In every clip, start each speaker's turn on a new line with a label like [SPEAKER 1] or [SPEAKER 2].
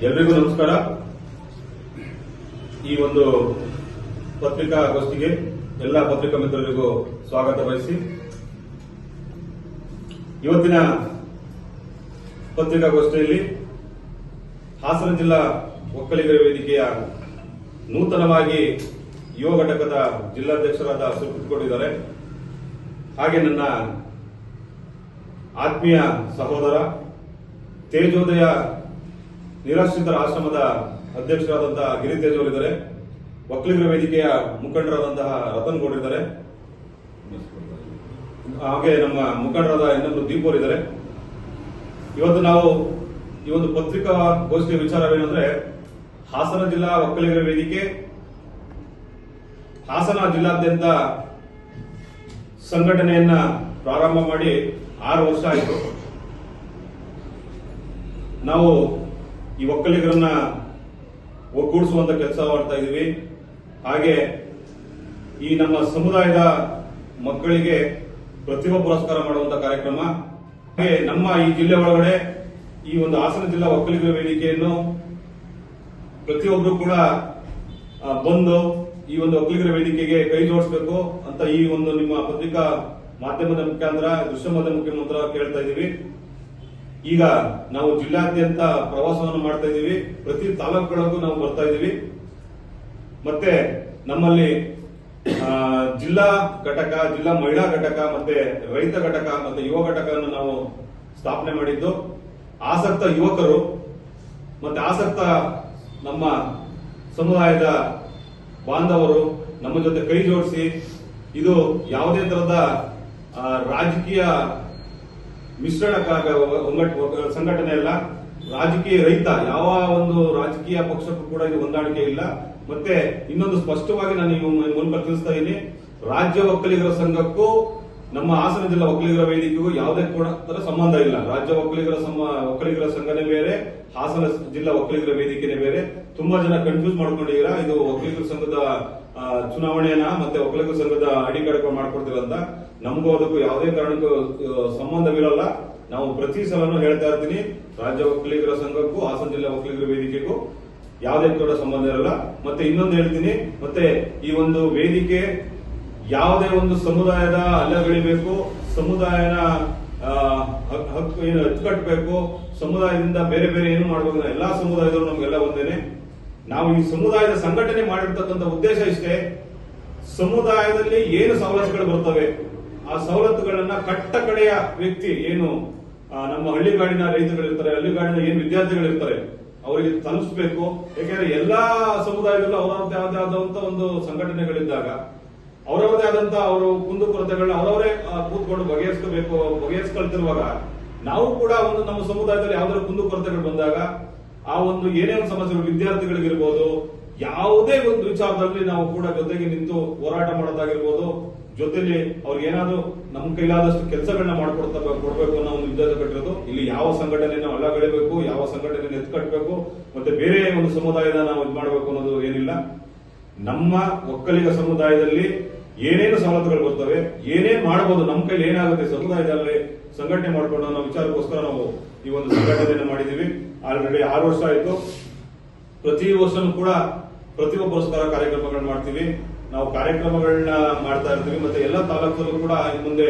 [SPEAKER 1] ಎಲ್ರಿಗೂ ನಮಸ್ಕಾರ. ಈ ಒಂದು ಪತ್ರಿಕಾಗೋಷ್ಠಿಗೆ ಎಲ್ಲ ಪತ್ರಿಕಾ ಮಿತ್ರರಿಗೂ ಸ್ವಾಗತ ಬಯಸಿ, ಇವತ್ತಿನ ಪತ್ರಿಕಾಗೋಷ್ಠಿಯಲ್ಲಿ ಹಾಸನ ಜಿಲ್ಲಾ ಒಕ್ಕಲಿಗರ ವೇದಿಕೆಯ ನೂತನವಾಗಿ ಯುವ ಘಟಕದ ಜಿಲ್ಲಾಧ್ಯಕ್ಷರಾದ ಸುರ್ಪುತ್ಕೊಂಡಿದ್ದಾರೆ. ಹಾಗೆ ನನ್ನ ಆತ್ಮೀಯ ಸಹೋದರ ತೇಜೋದಯ ನಿರಾಶ್ರಿತರ ಆಶ್ರಮದ ಅಧ್ಯಕ್ಷರಾದಂತಹ ಗಿರಿತೇಜ್ ಅವರಿದ್ದಾರೆ. ಒಕ್ಕಲಿಗರ ವೇದಿಕೆಯ ಮುಖಂಡರಾದಂತಹ ರತನ್ ಗೌಡರಿದ್ದಾರೆ. ಹಾಗೆ ನಮ್ಮ ಮುಖಂಡರಾದ ಇನ್ನೊಂದು ದೀಪ್ ಅವರಿದ್ದಾರೆ. ಇವತ್ತು ನಾವು ಈ ಒಂದು ಪತ್ರಿಕಾಗೋಷ್ಠಿಯ ವಿಚಾರವೇನೆಂದ್ರೆ, ಹಾಸನ ಜಿಲ್ಲಾ ಒಕ್ಕಲಿಗರ ವೇದಿಕೆ ಹಾಸನ ಜಿಲ್ಲಾದ್ಯಂತ ಸಂಘಟನೆಯನ್ನ ಪ್ರಾರಂಭ ಮಾಡಿ 6 ವರ್ಷ ಆಯಿತು. ನಾವು ಈ ಒಕ್ಕಲಿಗರನ್ನ ಒಗ್ಗೂಡಿಸುವಂತ ಕೆಲಸ ಮಾಡ್ತಾ ಇದೀವಿ. ಹಾಗೆ ಈ ನಮ್ಮ ಸಮುದಾಯದ ಮಕ್ಕಳಿಗೆ ಪ್ರತಿಭಾ ಪುರಸ್ಕಾರ ಮಾಡುವಂತ ಕಾರ್ಯಕ್ರಮ, ಹಾಗೆ ನಮ್ಮ ಈ ಜಿಲ್ಲೆ ಒಳಗಡೆ ಈ ಒಂದು ಹಾಸನ ಜಿಲ್ಲಾ ಒಕ್ಕಲಿಗರ ವೇದಿಕೆಯನ್ನು ಪ್ರತಿಯೊಬ್ಬರು ಕೂಡ ಬಂದು ಈ ಒಂದು ಒಕ್ಕಲಿಗರ ವೇದಿಕೆಗೆ ಕೈ ಜೋಡಿಸಬೇಕು ಅಂತ ಈ ಒಂದು ನಿಮ್ಮ ಪತ್ರಿಕಾ ಮಾಧ್ಯಮದ ಮುಖಾಂತರ, ದೃಶ್ಯ ಮಾಧ್ಯಮ ಮುಖಾಂತರ ಕೇಳ್ತಾ ಇದೀವಿ. ಈಗ ನಾವು ಜಿಲ್ಲಾದ್ಯಂತ ಪ್ರವಾಸವನ್ನು ಮಾಡ್ತಾ ಇದೀವಿ. ಪ್ರತಿ ತಾಲೂಕುಗಳಿಗೂ ನಾವು ಬರ್ತಾ ಇದೀವಿ. ಮತ್ತೆ ನಮ್ಮಲ್ಲಿ ಜಿಲ್ಲಾ ಘಟಕ, ಜಿಲ್ಲಾ ಮಹಿಳಾ ಘಟಕ, ಮತ್ತೆ ರೈತ ಘಟಕ, ಮತ್ತೆ ಯುವ ಘಟಕವನ್ನು ನಾವು ಸ್ಥಾಪನೆ ಮಾಡಿದ್ದು. ಆಸಕ್ತ ಯುವಕರು ಮತ್ತೆ ಆಸಕ್ತ ನಮ್ಮ ಸಮುದಾಯದ ಬಾಂಧವರು ನಮ್ಮ ಜೊತೆ ಕೈ ಜೋಡಿಸಿ, ಇದು ಯಾವುದೇ ತರಹದ ರಾಜಕೀಯ ಮಿಶ್ರಣ ಸಂಘಟನೆ ಅಲ್ಲ. ರಾಜಕೀಯ ರಹಿತ ಯಾವ ಒಂದು ರಾಜಕೀಯ ಪಕ್ಷಕ್ಕೂ ಕೂಡ ಇದು ಹೊಂದಾಣಿಕೆ ಇಲ್ಲ. ಮತ್ತೆ ಇನ್ನೊಂದು ಸ್ಪಷ್ಟವಾಗಿ ನಾನು ಈ ಮೂಲಕ ತಿಳಿಸ್ತಾ ಇದ್ದೀನಿ, ರಾಜ್ಯ ಒಕ್ಕಲಿಗರ ಸಂಘಕ್ಕೂ ನಮ್ಮ ಹಾಸನ ಜಿಲ್ಲಾ ಒಕ್ಕಲಿಗರ ವೇದಿಕೆಗೂ ಯಾವುದೇ ಕೂಡ ತರ ಸಂಬಂಧ ಇಲ್ಲ. ರಾಜ್ಯ ಒಕ್ಕಲಿಗರ ಸಂಘನೇ ಬೇರೆ, ಹಾಸನ ಜಿಲ್ಲಾ ಒಕ್ಕಲಿಗರ ವೇದಿಕೆನೇ ಬೇರೆ. ತುಂಬಾ ಜನ ಕನ್ಫ್ಯೂಸ್ ಮಾಡ್ಕೊಂಡಿದ್ದೀರಾ, ಇದು ಒಕ್ಕಲಿಗರ ಸಂಘದ ಚುನಾವಣೆಯನ್ನ ಮತ್ತೆ ಒಕ್ಕಲಿಗರ ಸಂಘದ ಐಡಿ ಕಾರ್ಡ್ ಮಾಡ್ಕೊಡ್ತೀರಂತ. ನಮಗೂ ಅದಕ್ಕೂ ಯಾವುದೇ ಕಾರಣಕ್ಕೂ ಸಂಬಂಧವಿರಲ್ಲ. ನಾವು ಪ್ರತಿ ಸಲನೂ ಹೇಳ್ತಾ ಇರ್ತೀನಿ, ರಾಜ್ಯ ಒಕ್ಕಲಿಗರ ಸಂಘಕ್ಕೂ ಹಾಸನ ಜಿಲ್ಲಾ ಒಕ್ಕಲಿಗರ ವೇದಿಕೆಗೂ ಯಾವುದೇ ಕೂಡ ಸಂಬಂಧ ಇರಲ್ಲ. ಮತ್ತೆ ಇನ್ನೊಂದು ಹೇಳ್ತೀನಿ, ಮತ್ತೆ ಈ ಒಂದು ವೇದಿಕೆ ಯಾವುದೇ ಒಂದು ಸಮುದಾಯದ ಅಲ್ಲಗಳಿಬೇಕು, ಸಮುದಾಯನ ಹಕ್ಕು ಏನು ಅಚ್ಚುಕಟ್ಟಬೇಕು, ಸಮುದಾಯದಿಂದ ಬೇರೆ ಬೇರೆ ಏನು ಮಾಡಬೇಕು, ಎಲ್ಲಾ ಸಮುದಾಯದವರು ನಮ್ಗೆಲ್ಲ ಒಂದೇನೆ. ನಾವು ಈ ಸಮುದಾಯದ ಸಂಘಟನೆ ಮಾಡಿರ್ತಕ್ಕಂಥ ಉದ್ದೇಶ ಇಷ್ಟೇ, ಸಮುದಾಯದಲ್ಲಿ ಏನು ಸವಲತ್ತುಗಳು ಬರ್ತವೆ ಆ ಸವಲತ್ತುಗಳನ್ನ ಕಟ್ಟ ಕಡೆಯ ವ್ಯಕ್ತಿ ಏನು ನಮ್ಮ ಹಳ್ಳಿಗಾಡಿನ ರೈತಗಳಿರ್ತಾರೆ, ಹಳ್ಳಿಗಾಡಿನ ಏನು ವಿದ್ಯಾರ್ಥಿಗಳಿರ್ತಾರೆ ಅವರಿಗೆ ತಲುಪಿಸಬೇಕು. ಯಾಕೆಂದ್ರೆ ಎಲ್ಲಾ ಸಮುದಾಯದಲ್ಲೂ ಅವರವರದೇ ಆದಂತ ಒಂದು ಸಂಘಟನೆಗಳಿದ್ದಾಗ ಅವರವರದೇ ಆದಂತ ಅವರು ಕುಂದುಕೊರತೆಗಳನ್ನ ಅವರವರೇ ಕೂತ್ಕೊಂಡು ಬಗೆಹರಿಸ್ಕೊಳ್ತಿರುವಾಗ ನಾವು ಕೂಡ ಒಂದು ನಮ್ಮ ಸಮುದಾಯದಲ್ಲಿ ಯಾವ್ದಾದ್ರು ಕುಂದುಕೊರತೆಗಳು ಬಂದಾಗ ಆ ಒಂದು ಏನೇ ಒಂದು ಸಮಸ್ಯೆಗಳು ವಿದ್ಯಾರ್ಥಿಗಳಿಗಿರ್ಬೋದು, ಯಾವುದೇ ಒಂದು ವಿಚಾರದಲ್ಲಿ ನಾವು ಕೂಡ ಜೊತೆಗೆ ನಿಂತು ಹೋರಾಟ ಮಾಡೋದಾಗಿರ್ಬೋದು, ಜೊತೆಲಿ ಅವ್ರಿಗೆ ಏನಾದ್ರು ನಮ್ಮ ಕೈಲಾದಷ್ಟು ಕೆಲಸಗಳನ್ನ ಕೊಡ್ಬೇಕು ಅನ್ನೋ ಒಂದು ಉದ್ದೇಶ ಕಟ್ಟಿರೋದು. ಇಲ್ಲಿ ಯಾವ ಸಂಘಟನೆಯನ್ನು ಅಲ್ಲಗಳೆಯಬೇಕು, ಯಾವ ಸಂಘಟನೆಯನ್ನು ಎತ್ಕಟ್ಟಬೇಕು, ಮತ್ತೆ ಬೇರೆ ಒಂದು ಸಮುದಾಯದ ನಾವು ಇದು ಮಾಡಬೇಕು ಅನ್ನೋದು ಏನಿಲ್ಲ. ನಮ್ಮ ಒಕ್ಕಲಿಗ ಸಮುದಾಯದಲ್ಲಿ ಏನೇನು ಸವಲತ್ತುಗಳು ಬರ್ತವೆ, ಏನೇನ್ ಮಾಡಬಹುದು, ನಮ್ಮ ಕೈಲಿ ಏನಾಗುತ್ತೆ ಸಮುದಾಯದಲ್ಲಿ ಸಂಘಟನೆ ಮಾಡ್ಕೊಂಡು ಅನ್ನೋ ವಿಚಾರಕ್ಕೋಸ್ಕರ ನಾವು ಈ ಒಂದು ಸಂಘಟನೆಯನ್ನು ಮಾಡಿದೀವಿ. ಆಲ್ರೆಡಿ 6 ವರ್ಷ ಆಯಿತು. ಪ್ರತಿ ವರ್ಷನೂ ಕೂಡ ಪ್ರತಿಭಾ ಪುರಸ್ಕಾರ ಕಾರ್ಯಕ್ರಮಗಳನ್ನ ಮಾಡ್ತೀವಿ. ನಾವು ಕಾರ್ಯಕ್ರಮಗಳನ್ನ ಮಾಡ್ತಾ ಇರ್ತೀವಿ. ಮತ್ತೆ ಎಲ್ಲ ತಾಲೂಕಲ್ಲೂ ಕೂಡ ಇನ್ನು ಮುಂದೆ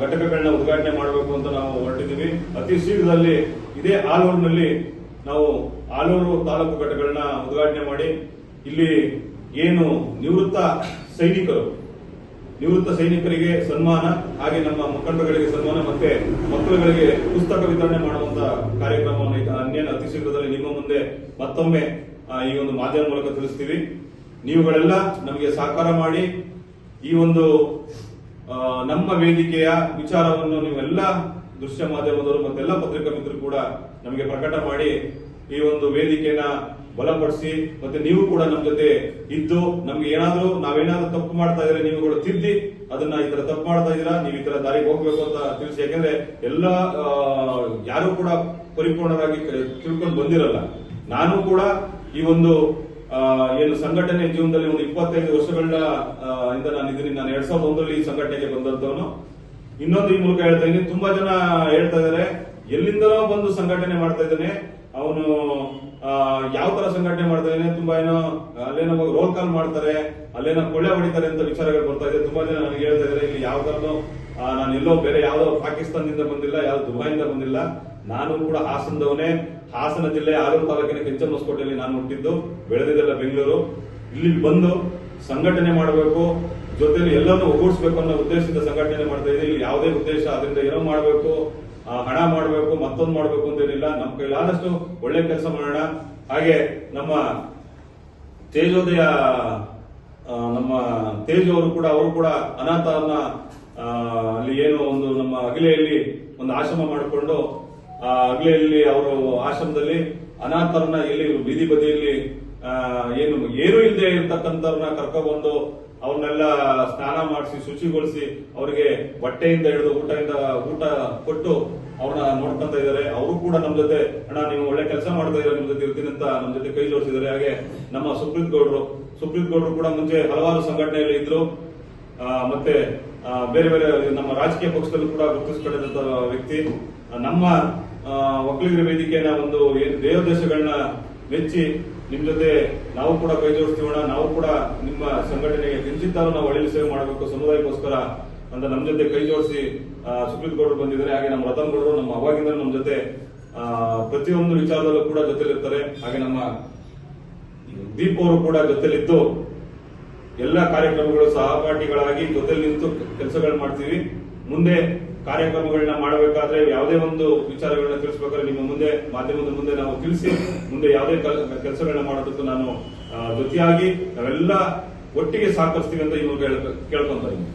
[SPEAKER 1] ಘಟಕಗಳನ್ನ ಉದ್ಘಾಟನೆ ಮಾಡಬೇಕು ಅಂತ ನಾವು ಹೊರಟಿದ್ದೀವಿ. ಅತಿ ಶೀಘ್ರದಲ್ಲಿ ಇದೇ ಆಲೂರಿನಲ್ಲಿ ನಾವು ಆಲೂರು ತಾಲೂಕು ಘಟಕಗಳನ್ನ ಉದ್ಘಾಟನೆ ಮಾಡಿ, ಇಲ್ಲಿ ಏನು ನಿವೃತ್ತ ಸೈನಿಕರಿಗೆ ಸನ್ಮಾನ, ಹಾಗೆ ನಮ್ಮ ಮುಖಂಡರುಗಳಿಗೆ ಸನ್ಮಾನ, ಮತ್ತೆ ಮಕ್ಕಳುಗಳಿಗೆ ಪುಸ್ತಕ ವಿತರಣೆ ಮಾಡುವಂತ ಕಾರ್ಯಕ್ರಮವನ್ನು ಅತಿ ಶೀಘ್ರದಲ್ಲಿ ನಿಮ್ಮ ಮುಂದೆ ಮತ್ತೊಮ್ಮೆ ಈ ಒಂದು ಮಾಧ್ಯಮ ಮೂಲಕ ತಿಳಿಸ್ತೀವಿ. ನೀವುಗಳೆಲ್ಲ ನಮಗೆ ಸಹಕಾರ ಮಾಡಿ ಈ ಒಂದು ನಮ್ಮ ವೇದಿಕೆಯ ವಿಚಾರವನ್ನು ನೀವೆಲ್ಲ ದೃಶ್ಯ ಮಾಧ್ಯಮದವರು ಮತ್ತೆಲ್ಲ ಪತ್ರಿಕಾ ಮಿತ್ರರು ಕೂಡ ನಮಗೆ ಪ್ರಕಟ ಮಾಡಿ ಈ ಒಂದು ವೇದಿಕೆಯನ್ನ ಬಲಪಡಿಸಿ, ಮತ್ತೆ ನೀವು ಕೂಡ ನಮ್ಮ ಜೊತೆ ಇದ್ದು ನಮ್ಗೆ ನಾವೇನಾದ್ರೂ ತಪ್ಪು ಮಾಡ್ತಾ ಇದ್ರೆ ನೀವು ಕೂಡ ತಿದ್ದಿ ಅದನ್ನ ಈ ತರ ತಪ್ಪು ಮಾಡ್ತಾ ಇದೀರಾ, ನೀವು ಈ ತರ ದಾರಿಗೆ ಹೋಗ್ಬೇಕು ಅಂತ ತಿಳಿಸಿ. ಯಾಕಂದ್ರೆ ಎಲ್ಲ ಯಾರು ಕೂಡ ಪರಿಪೂರ್ಣರಾಗಿ ತಿಳ್ಕೊಂಡು ಬಂದಿರಲ್ಲ. ನಾನು ಕೂಡ ಈ ಒಂದು ಏನು ಸಂಘಟನೆ ಜೀವನದಲ್ಲಿ ಒಂದು 25 ವರ್ಷಗಳ ಇಂದ ನಾನು 2001ರಲ್ಲಿ ಈ ಸಂಘಟನೆಗೆ ಬಂದಂತವನು. ಇನ್ನೊಂದು ಈ ಮೂಲಕ ಹೇಳ್ತಾ ಇದ್ದೀನಿ, ತುಂಬಾ ಜನ ಹೇಳ್ತಾ ಇದಾರೆ ಎಲ್ಲಿಂದನೋ ಬಂದು ಸಂಘಟನೆ ಮಾಡ್ತಾ ಇದ್ದಾನೆ, ಅವನು ಅವನು ಯಾವ ತರ ಸಂಘಟನೆ ಮಾಡ್ತಾನೆ, ತುಂಬಾ ಏನೋ ಅಲ್ಲೇನೋ ರೋಲ್ ಕಾಲ್ ಮಾಡ್ತಾರೆ, ಅಲ್ಲೇನೋ ಕೊಳ್ಳೆ ಹೊಡಿತಾರೆ ಅಂತ ವಿಚಾರಗಳು ಬರ್ತಾ ಇದೆ. ತುಂಬಾ ಜನ ನನಗೆ ಹೇಳ್ತಾ ಇದ್ದಾರೆ, ಇಲ್ಲಿ ಯಾವ ತರನು ನಾನು ಎಲ್ಲೋ ಬೇರೆ ಯಾವ್ದೋ ಪಾಕಿಸ್ತಾನದಿಂದ ಬಂದಿಲ್ಲ, ಯಾವ್ದು ದುಬೈಯಿಂದ ಬಂದಿಲ್ಲ. ನಾನು ಕೂಡ ಹಾಸನದವನೇ. ಹಾಸನ ಜಿಲ್ಲೆ ಆಲೂರು ತಾಲೂಕಿನ ಕೆಂಚಮ್ಮಸ್ಕೋಟೆಯಲ್ಲಿ ನಾನು ಹುಟ್ಟಿದ್ದು, ಬೆಳೆದಿದ್ದೆಲ್ಲ ಬೆಂಗಳೂರು. ಇಲ್ಲಿ ಬಂದು ಸಂಘಟನೆ ಮಾಡಬೇಕು, ಜೊತೆಲಿ ಎಲ್ಲರನ್ನೂ ಒಗ್ಗೂಡಿಸಬೇಕು ಅನ್ನೋ ಉದ್ದೇಶದಿಂದ ಸಂಘಟನೆ ಮಾಡ್ತಾ ಇದ್ದೀವಿ. ಇಲ್ಲಿ ಯಾವುದೇ ಉದ್ದೇಶ ಅದರಿಂದ ಏನೋ ಮಾಡಬೇಕು, ಹಣ ಮಾಡಬೇಕು, ಮತ್ತೊಂದು ಮಾಡಬೇಕು ಅಂತ ಏನಿಲ್ಲ. ನಮ್ಮ ಕೈಲಾದಷ್ಟು ಒಳ್ಳೆ ಕೆಲಸ ಮಾಡೋಣ. ಹಾಗೆ ನಮ್ಮ ತೇಜೋದಯ ನಮ್ಮ ತೇಜ್ ಅವರು ಕೂಡ ಅನಾಥರನ್ನ ಅಲ್ಲಿ ಏನು ಒಂದು ನಮ್ಮ ಅಗಲೆಯಲ್ಲಿ ಒಂದು ಆಶ್ರಮ ಮಾಡಿಕೊಂಡು ಆ ಅಗಲೆಯಲ್ಲಿ ಅವರು ಆಶ್ರಮದಲ್ಲಿ ಅನಾಥರನ್ನ ಎಲ್ಲಿ ಬೀದಿ ಬದಿಯಲ್ಲಿ ಏನೂ ಇಲ್ಲದೆ ಇರ್ತಕ್ಕಂಥವ್ರನ್ನ ಕರ್ಕೊಬಂದು ಅವ್ರನ್ನೆಲ್ಲ ಸ್ನಾನ ಮಾಡಿಸಿ ಶುಚಿಗೊಳಿಸಿ ಅವರಿಗೆ ಬಟ್ಟೆಯಿಂದ ಹಿಡಿದು ಊಟ ಕೊಟ್ಟು ಅವ್ರನ್ನ ನೋಡ್ಕೊಂತ ಇದ್ದಾರೆ. ಅವರು ಕೂಡ ನಮ್ಮ ಜೊತೆ ಅಣ್ಣ ನೀವು ಒಳ್ಳೆ ಕೆಲಸ ಮಾಡ್ತಾ ಇದ್ದಾರೆ, ನಿಮ್ ಜೊತೆ ಇರ್ತೀನಿ ಅಂತ ನಮ್ಮ ಜೊತೆ ಕೈ ಜೋಡಿಸಿದ್ದಾರೆ. ಹಾಗೆ ನಮ್ಮ ಸುಪ್ರೀತ್ ಗೌಡ್ರು ಕೂಡ ಮುಂಚೆ ಹಲವಾರು ಸಂಘಟನೆಯಲ್ಲಿ ಇದ್ರು. ಮತ್ತೆ ಬೇರೆ ಬೇರೆ ನಮ್ಮ ರಾಜಕೀಯ ಪಕ್ಷದಲ್ಲೂ ಕೂಡ ಗುರುತಿಸಿಕೊಂಡಿದ್ದಂತ ವ್ಯಕ್ತಿ. ನಮ್ಮ ಒಕ್ಕಲಿಗರ ವೇದಿಕೆಯ ಒಂದು ಏನು ದೇವದೇಶಗಳನ್ನ ಮೆಚ್ಚಿ ನಿಮ್ ಜೊತೆ ನಾವು ಕೂಡ ಕೈ ಜೋಡಿಸ್ತೀವಣ್ಣ, ನಾವು ಕೂಡ ನಿಮ್ಮ ಸಂಘಟನೆಗೆ ಕಿಂಚಿತ್ತಾರು ನಾವು ಒಳ್ಳೆ ಸೇವೆ ಮಾಡಬೇಕು ಸಮುದಾಯಕ್ಕೋಸ್ಕರ ಅಂತ ನಮ್ಮ ಜೊತೆ ಕೈ ಜೋಡಿಸಿ ಸುಪ್ರೀತ್ ಗೌಡರು ಬಂದಿದ್ದಾರೆ. ಹಾಗೆ ನಮ್ಮ ರತನ್ ಗೌಡರು ನಮ್ಮ ಅವಾಗಿಂದ ನಮ್ಮ ಜೊತೆ ಪ್ರತಿಯೊಂದು ವಿಚಾರದಲ್ಲೂ ಕೂಡ ಜೊತೆಲಿರ್ತಾರೆ. ಹಾಗೆ ನಮ್ಮ ದೀಪ್ ಅವರು ಕೂಡ ಜೊತೆಲಿದ್ದು ಎಲ್ಲ ಕಾರ್ಯಕ್ರಮಗಳು ಸಹಪಾಠಿಗಳಾಗಿ ಜೊತೆಲಿ ನಿಂತು ಕೆಲಸಗಳು ಮಾಡ್ತೀವಿ. ಮುಂದೆ ಕಾರ್ಯಕ್ರಮಗಳನ್ನ ಮಾಡಬೇಕಾದ್ರೆ ಯಾವುದೇ ಒಂದು ವಿಚಾರಗಳನ್ನ ತಿಳಿಸಬೇಕಾದ್ರೆ ನಿಮ್ಮ ಮುಂದೆ ಮಾಧ್ಯಮದ ಮುಂದೆ ನಾವು ತಿಳಿಸಿ ಮುಂದೆ ಯಾವುದೇ ಕೆಲಸಗಳನ್ನ ಮಾಡೋದಕ್ಕೂ ನಾನು ಜೊತೆಯಾಗಿ ನಾವೆಲ್ಲ ಒಟ್ಟಿಗೆ ಸಹಕರಿಸ್ತೀವಿ ಅಂತ ಇವಾಗ ಕೇಳ್ಕೊಂತ ಇದ್ದೀನಿ.